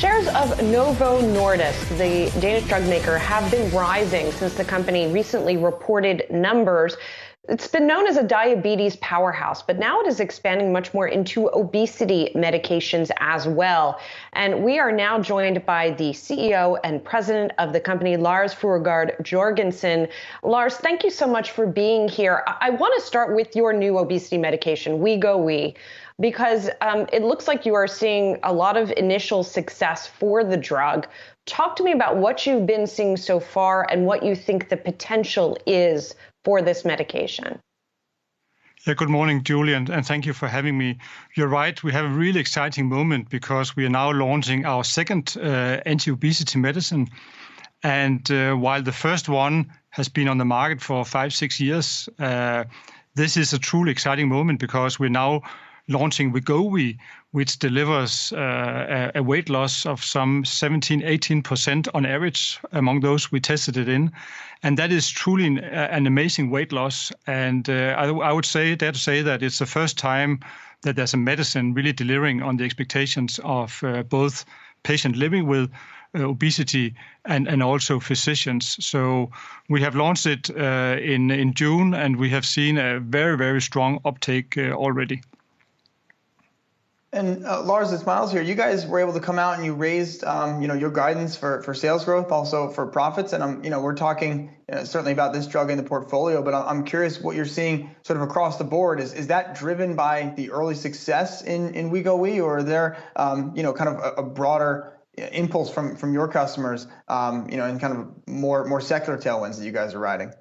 Shares of Novo Nordisk, the Danish drug maker, have been rising since the company recently reported numbers. It's been known as a diabetes powerhouse, but now it is expanding much more into obesity medications as well. And we are now joined by the CEO and president of the company, Lars Fruergaard Jørgensen. Lars, thank you so much for being here. I want to start with your new obesity medication, Wegovy, because it looks like you are seeing a lot of initial success for the drug. Talk to me about what you've been seeing so far and what you think the potential is for this medication. Yeah, good morning, Julie, and thank you for having me. You're right, we have a really exciting moment because we are now launching our second anti-obesity medicine. And while the first one has been on the market for 5-6 years, this is a truly exciting moment because we're now launching Wegovy, which delivers a weight loss of some 17-18% on average among those we tested it in. And that is truly an amazing weight loss. And I would dare to say that it's the first time that there's a medicine really delivering on the expectations of both patients living with obesity and also physicians. So we have launched it in June, and we have seen a very, very strong uptake already. And Lars, it's Miles here. You guys were able to come out and you raised, your guidance for sales growth, also for profits. And we're talking certainly about this drug in the portfolio, but I'm curious what you're seeing sort of across the board. Is that driven by the early success in Wegovy, or are there, kind of a broader impulse from your customers, and kind of more secular tailwinds that you guys are riding?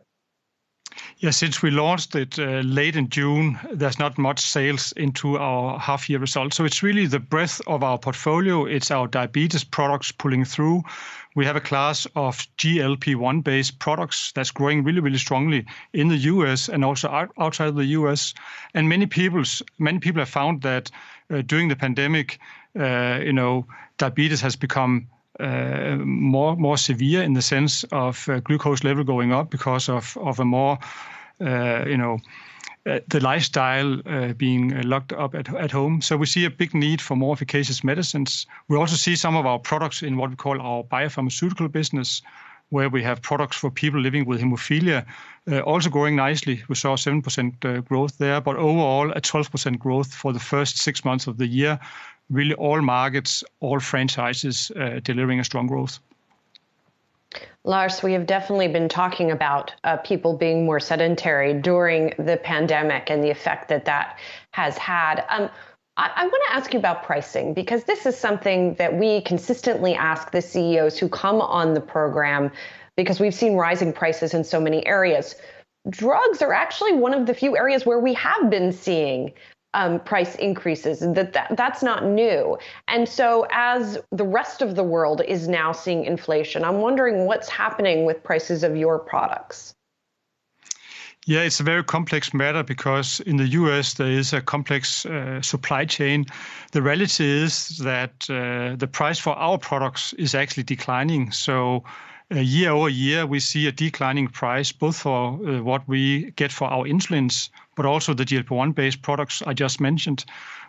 Yeah, since we launched it late in June, there's not much sales into our half-year results. So it's really the breadth of our portfolio. It's our diabetes products pulling through. We have a class of GLP-1 based products that's growing really, really strongly in the US and also outside of the US. And many people have found that during the pandemic, diabetes has become more severe in the sense of glucose level going up because of a more, the lifestyle being locked up at home. So we see a big need for more efficacious medicines. We also see some of our products in what we call our biopharmaceutical business, where we have products for people living with hemophilia, also growing nicely. We saw 7% growth there, but overall a 12% growth for the first 6 months of the year. Really all markets, all franchises delivering a strong growth. Lars, we have definitely been talking about people being more sedentary during the pandemic and the effect that has had. I want to ask you about pricing, because this is something that we consistently ask the CEOs who come on the program, because we've seen rising prices in so many areas. Drugs are actually one of the few areas where we have been seeing price increases, and that's not new. And so as the rest of the world is now seeing inflation, I'm wondering what's happening with prices of your products. Yeah, it's a very complex matter because in the US there is a complex supply chain. The reality is that the price for our products is actually declining. So year over year, we see a declining price, both for what we get for our insulins, but also the GLP-1 based products I just mentioned.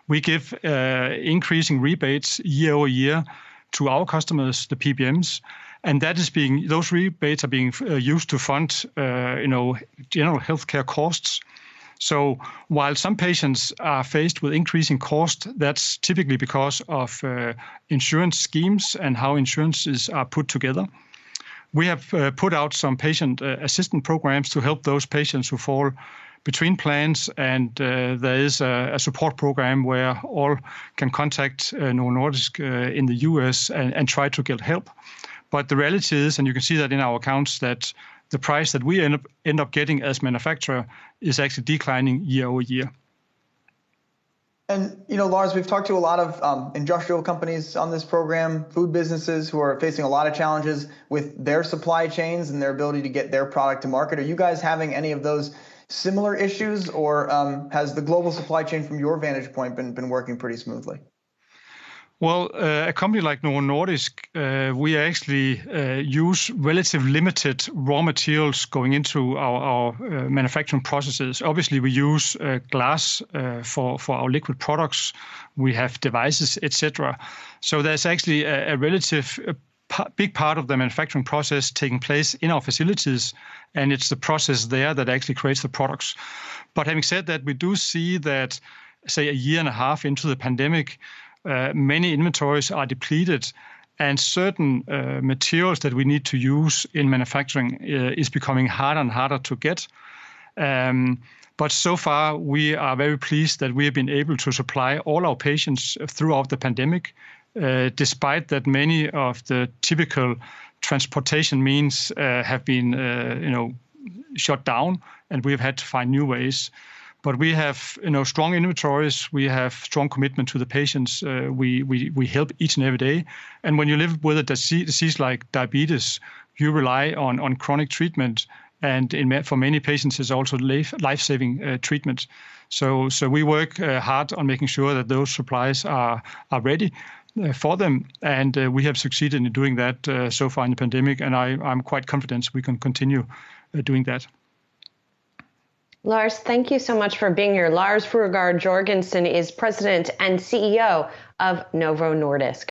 We give increasing rebates year over year to our customers, the PBMs, and those rebates are being used to fund, general healthcare costs. So while some patients are faced with increasing cost, that's typically because of insurance schemes and how insurances are put together. We have put out some patient assistance programs to help those patients who fall between plans, and there is a support program where all can contact Novo Nordisk in the US and try to get help. But the reality is, and you can see that in our accounts, that the price that we end up getting as manufacturer is actually declining year over year. And, Lars, we've talked to a lot of industrial companies on this program, food businesses who are facing a lot of challenges with their supply chains and their ability to get their product to market. Are you guys having any of those similar issues, or has the global supply chain from your vantage point been working pretty smoothly? Well, a company like Novo Nordisk, we actually use relatively limited raw materials going into our manufacturing processes. Obviously, we use glass for our liquid products. We have devices, etc. So there's actually a relative big part of the manufacturing process taking place in our facilities, and it's the process there that actually creates the products. But having said that, we do see that, say, a year and a half into the pandemic, many inventories are depleted, and certain materials that we need to use in manufacturing is becoming harder and harder to get. But so far, we are very pleased that we have been able to supply all our patients throughout the pandemic, despite that many of the typical transportation means have been, shut down, and we've had to find new ways. But we have, strong inventories. We have strong commitment to the patients. We help each and every day. And when you live with a disease like diabetes, you rely on chronic treatment, and for many patients, it's also life-saving treatment. So we work hard on making sure that those supplies are ready for them, and we have succeeded in doing that so far in the pandemic. And I'm quite confident we can continue doing that. Lars, thank you so much for being here. Lars Fruergaard Jørgensen is president and CEO of Novo Nordisk.